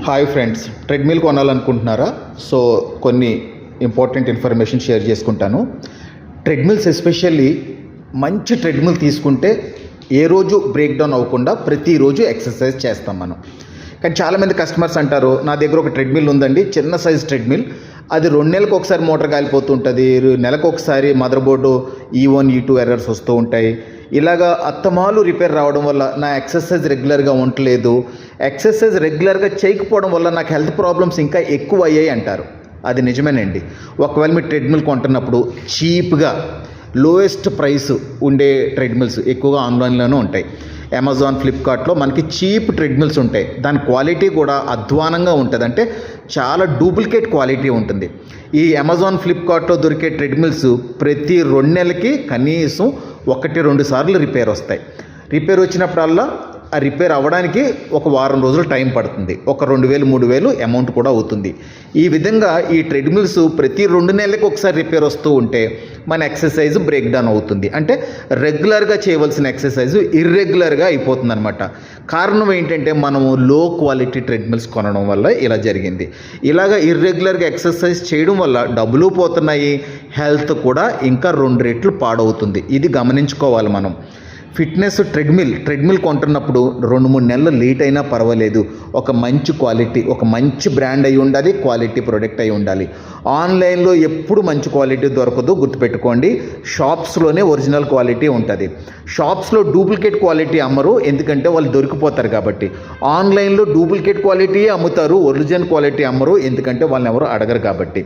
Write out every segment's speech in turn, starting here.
Hi friends, treadmill కొనాలనుకుంటున్నారా? So కొన్ని important information share చేసుకుంటాను. ట్రెడ్మిల్స్ ఎస్పెషల్లీ మంచి ట్రెడ్మిల్ తీసుకుంటే ఏ రోజు బ్రేక్ డౌన్ అవ్వకుండా ప్రతిరోజు ఎక్సర్సైజ్ చేస్తాం మనం. కానీ చాలామంది కస్టమర్స్ అంటారు, నా దగ్గర ఒక ట్రెడ్మిల్ ఉందండి, చిన్న సైజ్ ట్రెడ్మిల్, అది 2 నెలలకు ఒకసారి మోటార్ కాలిపోతుంటుంది, నెలకు ఒకసారి mother board E1 E2 errors వస్తూ ఉంటాయి. ఇలాగా అత్తమాలు రిపేర్ రావడం వల్ల నా ఎక్సర్సైజ్ రెగ్యులర్గా ఉండలేదు, ఎక్సర్సైజ్ రెగ్యులర్గా చేయకపోవడం వల్ల నాకు హెల్త్ ప్రాబ్లమ్స్ ఇంకా ఎక్కువ అయ్యాయి అంటారు. అది నిజమేనండి. ఒకవేళ మీరు ట్రెడ్మిల్ కొంటున్నప్పుడు చీప్గా లోయెస్ట్ ప్రైస్ ఉండే ట్రెడ్మిల్స్ ఎక్కువగా ఆన్లైన్లోనే ఉంటాయి. అమెజాన్, ఫ్లిప్కార్ట్లో మనకి చీప్ ట్రెడ్మిల్స్ ఉంటాయి. దాని క్వాలిటీ కూడా అధ్వానంగా ఉంటుంది, అంటే చాలా డూప్లికేట్ క్వాలిటీ ఉంటుంది. ఈ అమెజాన్, ఫ్లిప్కార్ట్లో దొరికే ట్రెడ్మిల్స్ ప్రతి 2 నెలలకి కనీసం 1-2 సార్లు రిపేర్ వస్తాయి. రిపేర్ వచ్చినప్పుడల్లా ఆ రిపేర్ అవ్వడానికి ఒక వారం రోజులు టైం పడుతుంది, ఒక 2,000-3,000 అమౌంట్ కూడా అవుతుంది. ఈ విధంగా ఈ ట్రెడ్మిల్స్ ప్రతి 2 నెలలకు ఒకసారి రిపేర్ వస్తూ ఉంటే మన ఎక్సర్సైజ్ బ్రేక్ డౌన్ అవుతుంది. అంటే రెగ్యులర్గా చేయవలసిన ఎక్సర్సైజ్ ఇర్రెగ్యులర్గా అయిపోతుంది అనమాట. కారణం ఏంటంటే మనము లో క్వాలిటీ ట్రెడ్మిల్స్ కొనడం వల్ల ఇలా జరిగింది. ఇలాగ ఇర్రెగ్యులర్గా ఎక్సర్సైజ్ చేయడం వల్ల డబ్బులు పోతున్నాయి, హెల్త్ కూడా ఇంకా 2 రెట్లు పాడవుతుంది. ఇది గమనించుకోవాలి మనం. ఫిట్నెస్ ట్రెడ్మిల్ కొంటున్నప్పుడు 2-3 నెలలు లేట్ అయినా పర్వాలేదు, ఒక మంచి క్వాలిటీ, ఒక మంచి బ్రాండ్ అయి ఉండాలి, క్వాలిటీ ప్రొడక్ట్ అయి ఉండాలి. ఆన్లైన్లో ఎప్పుడు మంచి క్వాలిటీ దొరకదు, గుర్తుపెట్టుకోండి. షాప్స్లోనే ఒరిజినల్ క్వాలిటీ ఉంటుంది. షాప్స్లో డూప్లికేట్ క్వాలిటీ అమ్మరు, ఎందుకంటే వాళ్ళు దొరికిపోతారు కాబట్టి. ఆన్లైన్లో డూప్లికేట్ క్వాలిటీ అమ్ముతారు, ఒరిజినల్ క్వాలిటీ అమ్మరు, ఎందుకంటే వాళ్ళని ఎవరు అడగరు కాబట్టి.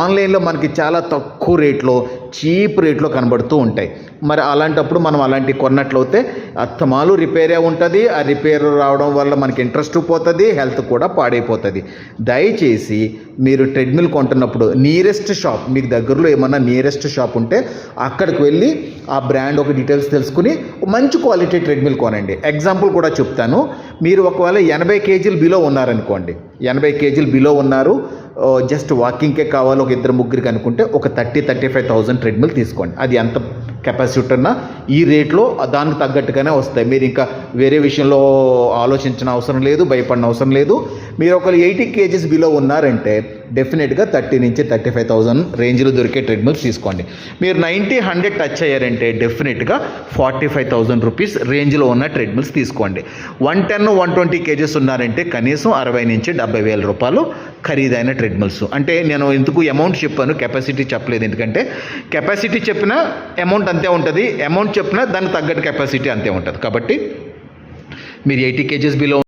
ఆన్లైన్లో మనకి చాలా తక్కువ రేట్లో, చీప్ రేట్లో కనబడుతూ ఉంటాయి. మరి అలాంటప్పుడు మనం అలాంటి కొన్నట్లయితే అత్తమాలు రిపేరే ఉంటుంది. ఆ రిపేర్ రావడం వల్ల మనకి ఇంట్రెస్ట్ పోతుంది, హెల్త్ కూడా పాడైపోతుంది. దయచేసి మీరు ట్రెడ్మిల్ కొంటున్నప్పుడు నియరెస్ట్ షాప్, మీకు దగ్గరలో ఏమన్నా నియరెస్ట్ షాప్ ఉంటే అక్కడికి వెళ్ళి ఆ బ్రాండ్ ఒక డీటెయిల్స్ తెలుసుకుని మంచి క్వాలిటీ ట్రెడ్మిల్ కొనండి. ఎగ్జాంపుల్ కూడా చెప్తాను. మీరు ఒకవేళ 80 కేజీలు బిలో ఉన్నారనుకోండి, 80 కేజీలు బిలో ఉన్నారు, జస్ట్ వాకింగ్కే కావాలి, ఒక 2-3 అనుకుంటే ఒక 30,000-35,000 ట్రెడ్మిల్ తీసుకోండి. అది ఎంత కెపాసిటీ ఉన్నా ఈ రేట్లో దానికి తగ్గట్టుగానే వస్తాయి. మీరు ఇంకా వేరే విషయంలో ఆలోచించిన అవసరం లేదు, భయపడిన అవసరం లేదు. మీరు ఒక 80 కేజీస్ బిలో ఉన్నారంటే డెఫినెట్గా 30,000-35,000 రేంజ్లో దొరికే ట్రెడ్మిల్స్ తీసుకోండి. మీరు 90-100 టచ్ అయ్యారంటే డెఫినెట్గా 45,000 రూపీస్ రేంజ్లో ఉన్న ట్రెడ్మిల్స్ తీసుకోండి. 110-120 కేజీస్ ఉన్నారంటే కనీసం 60,000-70,000 రూపాయలు ఖరీదైన ట్రెడ్మిల్స్. అంటే నేను ఎందుకు అమౌంట్ చెప్పాను, కెపాసిటీ చెప్పలేదు, ఎందుకంటే కెపాసిటీ చెప్పిన అమౌంట్ అంతే ఉంటుంది, అమౌంట్ చెప్పినా దానికి తగ్గట్టు కెపాసిటీ అంతే ఉంటుంది. కాబట్టి మీరు 80 కేజీస్ బిలో